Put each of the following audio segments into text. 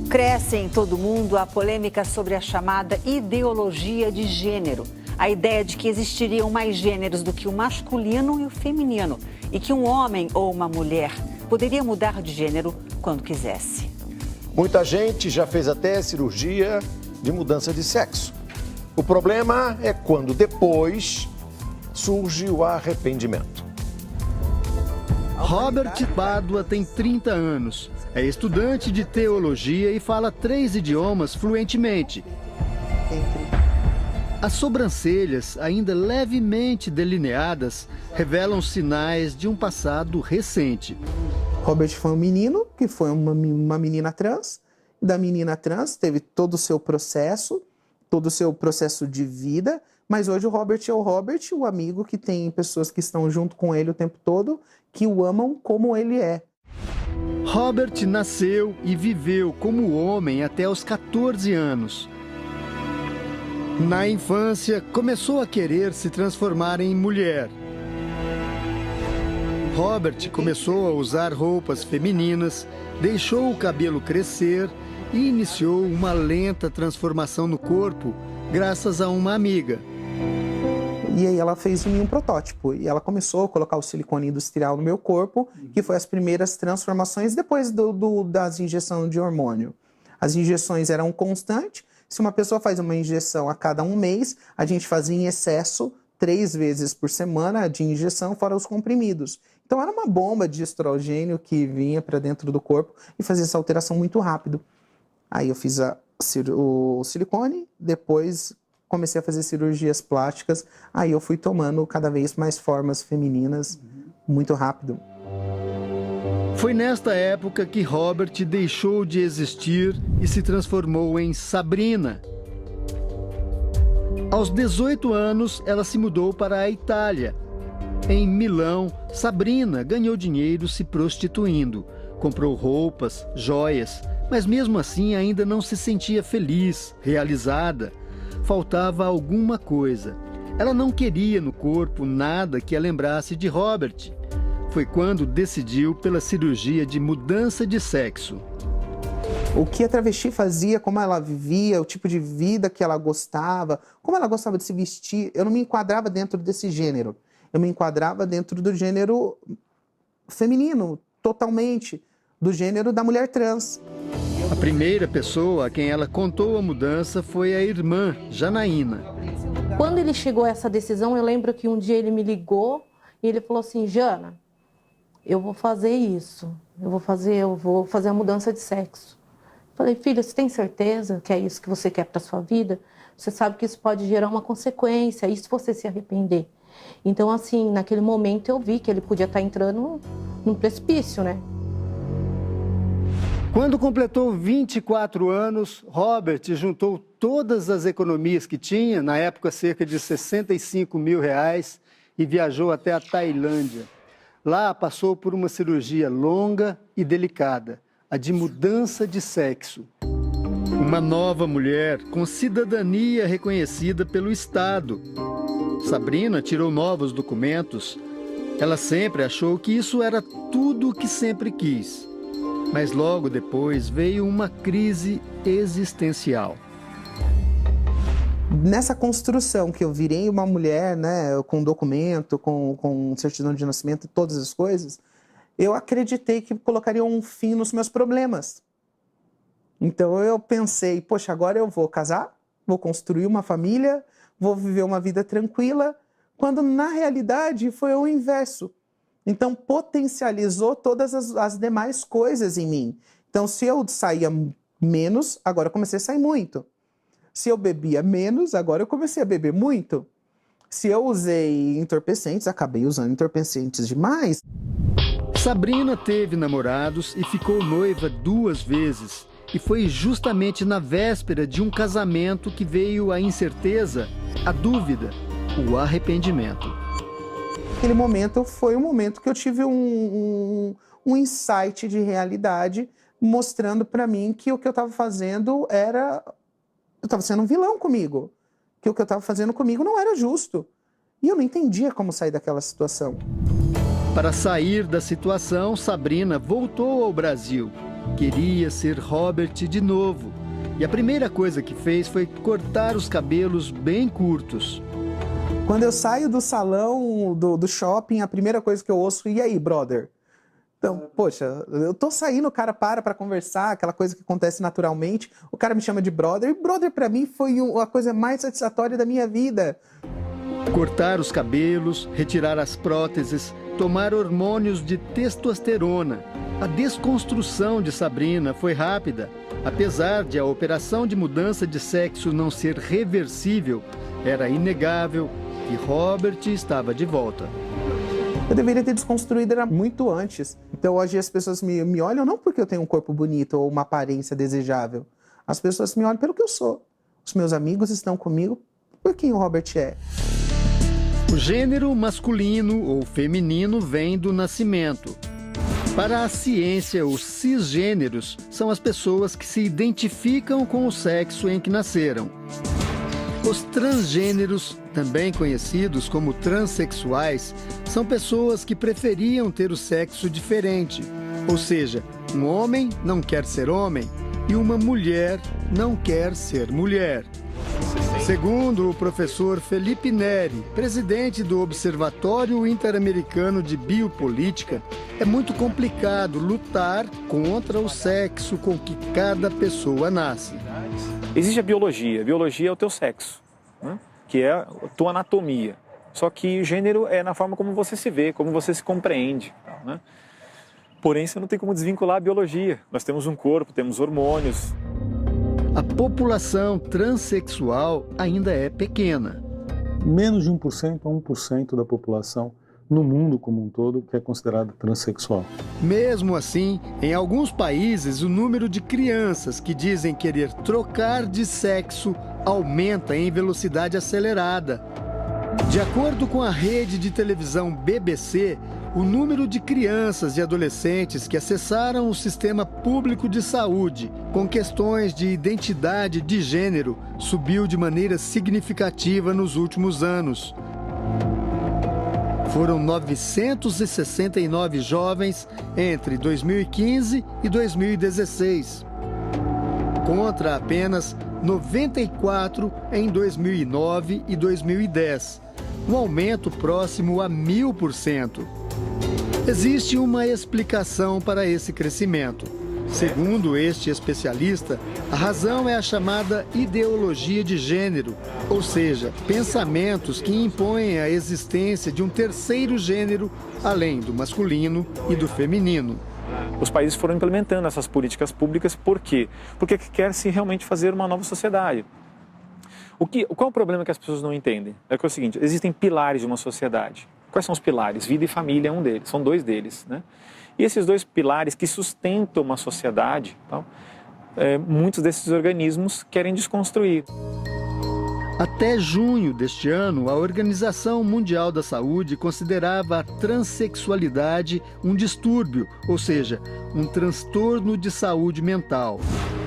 Cresce em todo mundo a polêmica sobre a chamada ideologia de gênero. A ideia de que existiriam mais gêneros do que o masculino e o feminino e que um homem ou uma mulher poderia mudar de gênero quando quisesse. Muita gente já fez até cirurgia de mudança de sexo. O problema é quando depois surge o arrependimento. Robert Pádua tem 30 anos. É estudante de teologia e fala 3 idiomas fluentemente. As sobrancelhas, ainda levemente delineadas, revelam sinais de um passado recente. Robert foi um menino, que foi uma menina trans. Da menina trans teve todo o seu processo de vida. Mas hoje o Robert é o amigo que tem pessoas que estão junto com ele o tempo todo, que o amam como ele é. Robert nasceu e viveu como homem até os 14 anos. Na infância, começou a querer se transformar em mulher. Robert começou a usar roupas femininas, deixou o cabelo crescer e iniciou uma lenta transformação no corpo, graças a uma amiga. E aí ela fez em mim um protótipo. E ela começou a colocar o silicone industrial no meu corpo, que foi as primeiras transformações depois das injeções de hormônio. As injeções eram constantes. Se uma pessoa faz uma injeção a cada 1 mês, a gente fazia em excesso 3 vezes por semana de injeção, fora os comprimidos. Então era uma bomba de estrogênio que vinha para dentro do corpo e fazia essa alteração muito rápido. Aí eu fiz o silicone, depois comecei a fazer cirurgias plásticas, aí eu fui tomando cada vez mais formas femininas muito rápido. Foi nesta época que Robert deixou de existir e se transformou em Sabrina. Aos 18 anos, ela se mudou para a Itália. Em Milão, Sabrina ganhou dinheiro se prostituindo. Comprou roupas, joias, mas mesmo assim ainda não se sentia feliz, realizada. Faltava alguma coisa. Ela não queria no corpo nada que a lembrasse de Robert. Foi quando decidiu pela cirurgia de mudança de sexo. O que a travesti fazia, como ela vivia, o tipo de vida que ela gostava, como ela gostava de se vestir, eu não me enquadrava dentro desse gênero. Eu me enquadrava dentro do gênero feminino, totalmente, do gênero da mulher trans. A primeira pessoa a quem ela contou a mudança foi a irmã, Janaína. Quando ele chegou a essa decisão, eu lembro que um dia ele me ligou e ele falou assim: Jana, eu vou fazer isso, eu vou fazer a mudança de sexo. Falei: filha, você tem certeza que é isso que você quer para sua vida? Você sabe que isso pode gerar uma consequência, e se você se arrepender? Então, assim, naquele momento eu vi que ele podia estar entrando num precipício, né? Quando completou 24 anos, Robert juntou todas as economias que tinha, na época cerca de R$65 mil, e viajou até a Tailândia. Lá passou por uma cirurgia longa e delicada, a de mudança de sexo. Uma nova mulher com cidadania reconhecida pelo Estado. Sabrina tirou novos documentos. Ela sempre achou que isso era tudo o que sempre quis. Mas logo depois veio uma crise existencial. Nessa construção que eu virei uma mulher, né, com documento, com certidão de nascimento e todas as coisas, eu acreditei que colocaria um fim nos meus problemas. Então eu pensei, poxa, agora eu vou casar, vou construir uma família, vou viver uma vida tranquila, quando na realidade foi o inverso. Então potencializou todas as demais coisas em mim. Então se eu saía menos, agora eu comecei a sair muito. Se eu bebia menos, agora eu comecei a beber muito. Se eu usei entorpecentes, acabei usando entorpecentes demais. Sabrina teve namorados e ficou noiva 2 vezes. E foi justamente na véspera de um casamento que veio a incerteza, a dúvida, o arrependimento. Aquele momento foi um momento que eu tive um insight de realidade, mostrando para mim que o que eu estava fazendo era... Eu estava sendo um vilão comigo. Que o que eu estava fazendo comigo não era justo. E eu não entendia como sair daquela situação. Para sair da situação, Sabrina voltou ao Brasil. queria ser Robert de novo. E a primeira coisa que fez foi cortar os cabelos bem curtos. Quando eu saio do salão, do shopping, a primeira coisa que eu ouço, e aí, brother? Então, poxa, eu tô saindo, o cara para conversar, aquela coisa que acontece naturalmente, o cara me chama de brother, e brother pra mim foi a coisa mais satisfatória da minha vida. Cortar os cabelos, retirar as próteses, tomar hormônios de testosterona. A desconstrução de Sabrina foi rápida. Apesar de a operação de mudança de sexo não ser reversível, era inegável que Robert estava de volta. Eu deveria ter desconstruído ela muito antes. Então hoje as pessoas me olham não porque eu tenho um corpo bonito ou uma aparência desejável. As pessoas me olham pelo que eu sou. Os meus amigos estão comigo por quem o Robert é. O gênero masculino ou feminino vem do nascimento. Para a ciência, os cisgêneros são as pessoas que se identificam com o sexo em que nasceram. Os transgêneros, também conhecidos como transexuais, são pessoas que preferiam ter o sexo diferente. Ou seja, um homem não quer ser homem e uma mulher não quer ser mulher. Segundo o professor Felipe Neri, presidente do Observatório Interamericano de Biopolítica, é muito complicado lutar contra o sexo com que cada pessoa nasce. Existe a biologia é o teu sexo, né? Que é a tua anatomia. Só que o gênero é na forma como você se vê, como você se compreende, né? Porém, você não tem como desvincular a biologia. Nós temos um corpo, temos hormônios. A população transexual ainda é pequena. Menos de 1% a 1% da população no mundo como um todo que é considerada transexual. Mesmo assim, em alguns países, o número de crianças que dizem querer trocar de sexo aumenta em velocidade acelerada. De acordo com a rede de televisão BBC, o número de crianças e adolescentes que acessaram o sistema público de saúde com questões de identidade de gênero subiu de maneira significativa nos últimos anos. Foram 969 jovens entre 2015 e 2016, contra apenas 94 em 2009 e 2010, um aumento próximo a 1000%. Existe uma explicação para esse crescimento. Segundo este especialista, a razão é a chamada ideologia de gênero, ou seja, pensamentos que impõem a existência de um terceiro gênero, além do masculino e do feminino. Os países foram implementando essas políticas públicas, por quê? Porque quer-se realmente fazer uma nova sociedade. Qual é o problema que as pessoas não entendem? É que é o seguinte, existem pilares de uma sociedade. Quais são os pilares? Vida e família é um deles, são dois deles, né? E esses dois pilares que sustentam uma sociedade, tá? Muitos desses organismos querem desconstruir. Até junho deste ano, a Organização Mundial da Saúde considerava a transexualidade um distúrbio, ou seja, um transtorno de saúde mental.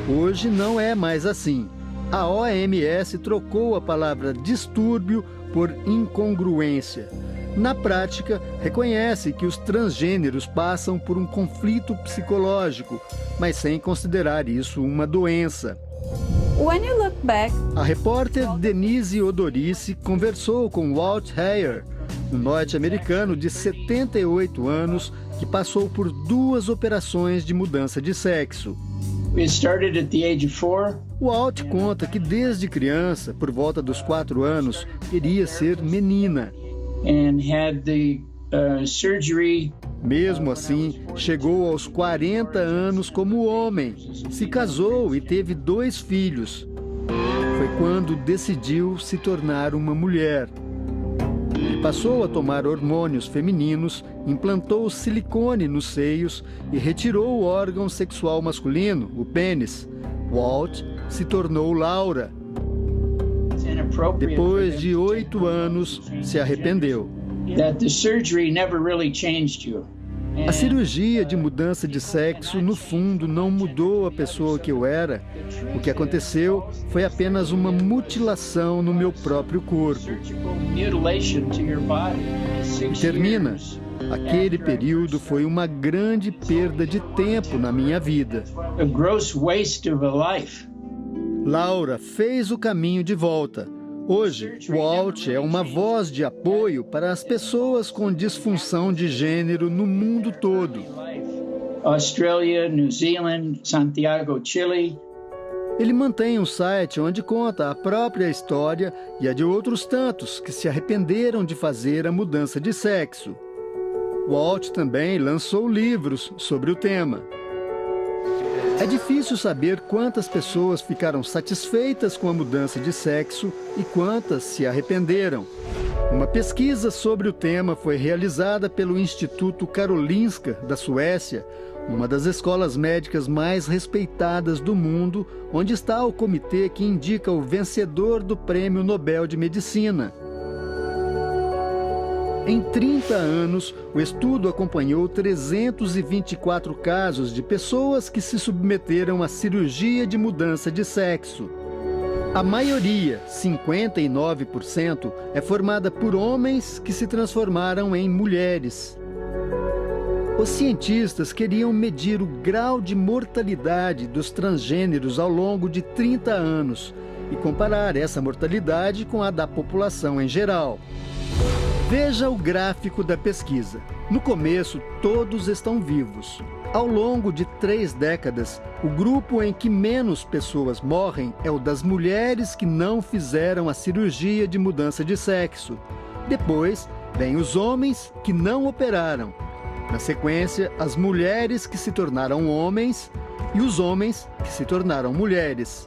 Hoje não é mais assim. A OMS trocou a palavra distúrbio por incongruência. Na prática, reconhece que os transgêneros passam por um conflito psicológico, mas sem considerar isso uma doença. When you look back... A repórter Denise Odorici conversou com Walt Heyer, um norte-americano de 78 anos que passou por 2 operações de mudança de sexo. Walt conta que desde criança, por volta dos 4 anos, queria ser menina. Mesmo assim, chegou aos 40 anos como homem, se casou e teve 2 filhos. Foi quando decidiu se tornar uma mulher. Ele passou a tomar hormônios femininos, implantou silicone nos seios e retirou o órgão sexual masculino, o pênis. Walt se tornou Laura. Depois de 8 anos, se arrependeu. A cirurgia de mudança de sexo, no fundo, não mudou a pessoa que eu era. O que aconteceu foi apenas uma mutilação no meu próprio corpo. E termina. Aquele período foi uma grande perda de tempo na minha vida. A gross waste of a life. Laura fez o caminho de volta. Hoje, Walt é uma voz de apoio para as pessoas com disfunção de gênero no mundo todo. Australia, New Zealand, Santiago, Chile. Ele mantém um site onde conta a própria história e a de outros tantos que se arrependeram de fazer a mudança de sexo. Walt também lançou livros sobre o tema. É difícil saber quantas pessoas ficaram satisfeitas com a mudança de sexo e quantas se arrependeram. Uma pesquisa sobre o tema foi realizada pelo Instituto Karolinska, da Suécia, uma das escolas médicas mais respeitadas do mundo, onde está o comitê que indica o vencedor do Prêmio Nobel de Medicina. Em 30 anos, o estudo acompanhou 324 casos de pessoas que se submeteram à cirurgia de mudança de sexo. A maioria, 59%, é formada por homens que se transformaram em mulheres. Os cientistas queriam medir o grau de mortalidade dos transgêneros ao longo de 30 anos e comparar essa mortalidade com a da população em geral. Veja o gráfico da pesquisa. No começo, todos estão vivos. Ao longo de 3 décadas, o grupo em que menos pessoas morrem é o das mulheres que não fizeram a cirurgia de mudança de sexo. Depois, vem os homens que não operaram. Na sequência, as mulheres que se tornaram homens e os homens que se tornaram mulheres.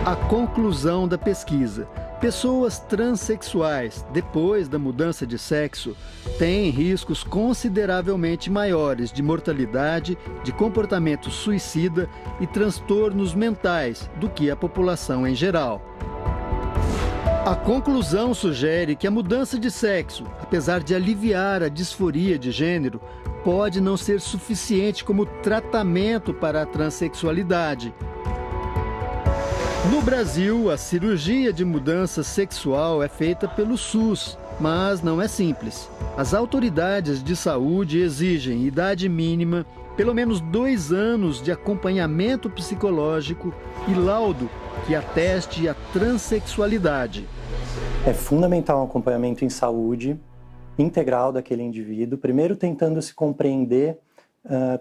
A conclusão da pesquisa: pessoas transexuais, depois da mudança de sexo, têm riscos consideravelmente maiores de mortalidade, de comportamento suicida e transtornos mentais do que a população em geral. A conclusão sugere que a mudança de sexo, apesar de aliviar a disforia de gênero, pode não ser suficiente como tratamento para a transexualidade. No Brasil, a cirurgia de mudança sexual é feita pelo SUS, mas não é simples. As autoridades de saúde exigem idade mínima, pelo menos 2 anos de acompanhamento psicológico e laudo que ateste a transexualidade. É fundamental um acompanhamento em saúde integral daquele indivíduo, primeiro tentando se compreender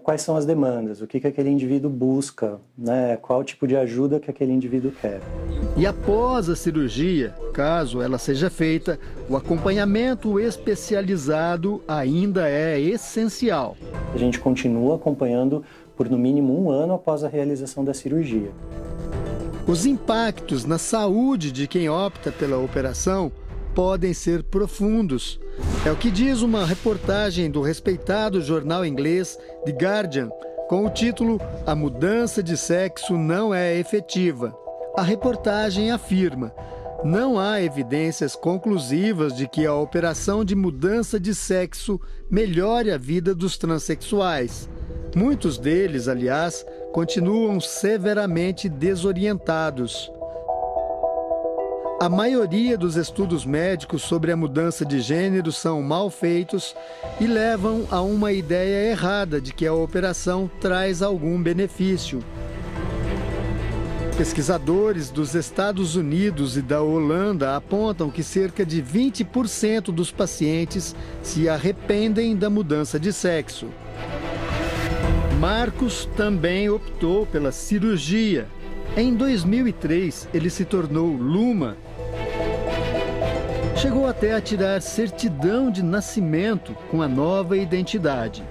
quais são as demandas, o que aquele indivíduo busca, né? Qual tipo de ajuda que aquele indivíduo quer. E após a cirurgia, caso ela seja feita, o acompanhamento especializado ainda é essencial. A gente continua acompanhando por no mínimo 1 ano após a realização da cirurgia. Os impactos na saúde de quem opta pela operação podem ser profundos. É o que diz uma reportagem do respeitado jornal inglês The Guardian, com o título "A mudança de sexo não é efetiva". A reportagem afirma: não há evidências conclusivas de que a operação de mudança de sexo melhore a vida dos transexuais. Muitos deles, aliás, continuam severamente desorientados. A maioria dos estudos médicos sobre a mudança de gênero são mal feitos e levam a uma ideia errada de que a operação traz algum benefício. Pesquisadores dos Estados Unidos e da Holanda apontam que cerca de 20% dos pacientes se arrependem da mudança de sexo. Marcos também optou pela cirurgia. Em 2003, ele se tornou Luma. Chegou até a tirar certidão de nascimento com a nova identidade.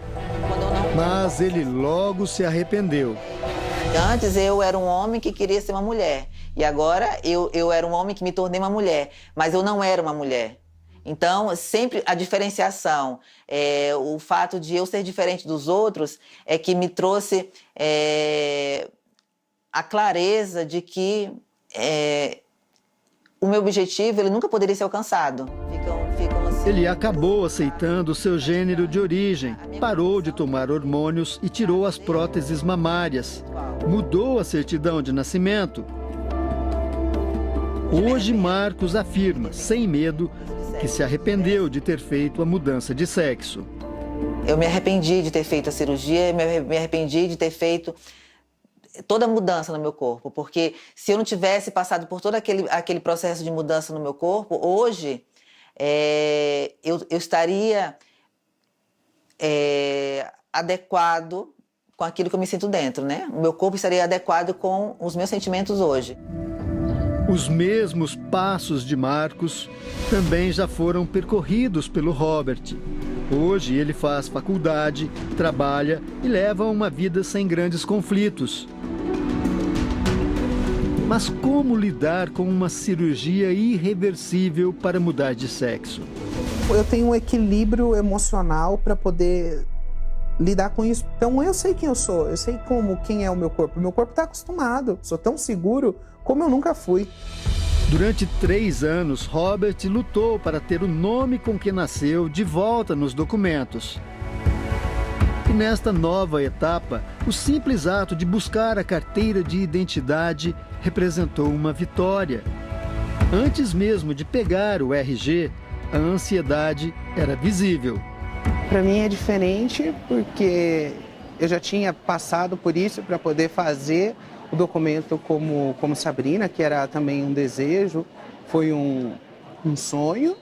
Mas ele logo se arrependeu. Antes eu era um homem que queria ser uma mulher. E agora eu era um homem que me tornei uma mulher. Mas eu não era uma mulher. Então, sempre a diferenciação, o fato de eu ser diferente dos outros é que me trouxe a clareza de que o meu objetivo ele nunca poderia ser alcançado. Ficam assim. Ele acabou aceitando seu gênero de origem, parou de tomar hormônios e tirou as próteses mamárias. Mudou a certidão de nascimento. Hoje, Marcos afirma, sem medo, que se arrependeu de ter feito a mudança de sexo. Eu me arrependi de ter feito a cirurgia, me arrependi de ter feito toda a mudança no meu corpo, porque se eu não tivesse passado por todo aquele processo de mudança no meu corpo, hoje eu estaria adequado com aquilo que eu me sinto dentro, né? O meu corpo estaria adequado com os meus sentimentos hoje. Os mesmos passos de Marcos também já foram percorridos pelo Robert. Hoje ele faz faculdade, trabalha e leva uma vida sem grandes conflitos. Mas como lidar com uma cirurgia irreversível para mudar de sexo? Eu tenho um equilíbrio emocional para poder lidar com isso. Então eu sei quem eu sou, eu sei quem é o meu corpo. O meu corpo está acostumado, sou tão seguro como eu nunca fui. Durante 3 anos, Robert lutou para ter o nome com que nasceu de volta nos documentos. E nesta nova etapa, o simples ato de buscar a carteira de identidade representou uma vitória. Antes mesmo de pegar o RG, a ansiedade era visível. Para mim é diferente porque eu já tinha passado por isso para poder fazer o documento como Sabrina, que era também um desejo, foi um sonho.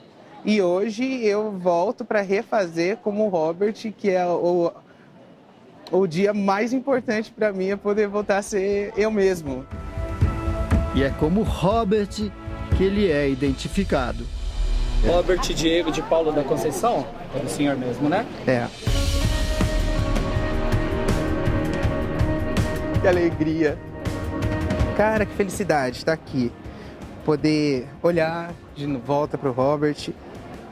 E hoje eu volto para refazer como Robert, que é o dia mais importante para mim, é poder voltar a ser eu mesmo. E é como Robert que ele é identificado. Robert Diego de Paulo da Conceição? É o senhor mesmo, né? É. Que alegria. Cara, que felicidade estar aqui. Poder olhar de volta para o Robert.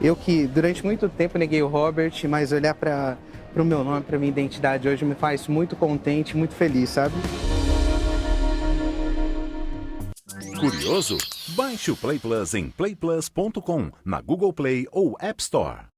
Eu que durante muito tempo neguei o Robert, mas olhar para o meu nome, para minha identidade hoje me faz muito contente, muito feliz, sabe? Curioso? Baixe o Play Plus em playplus.com, na Google Play ou App Store.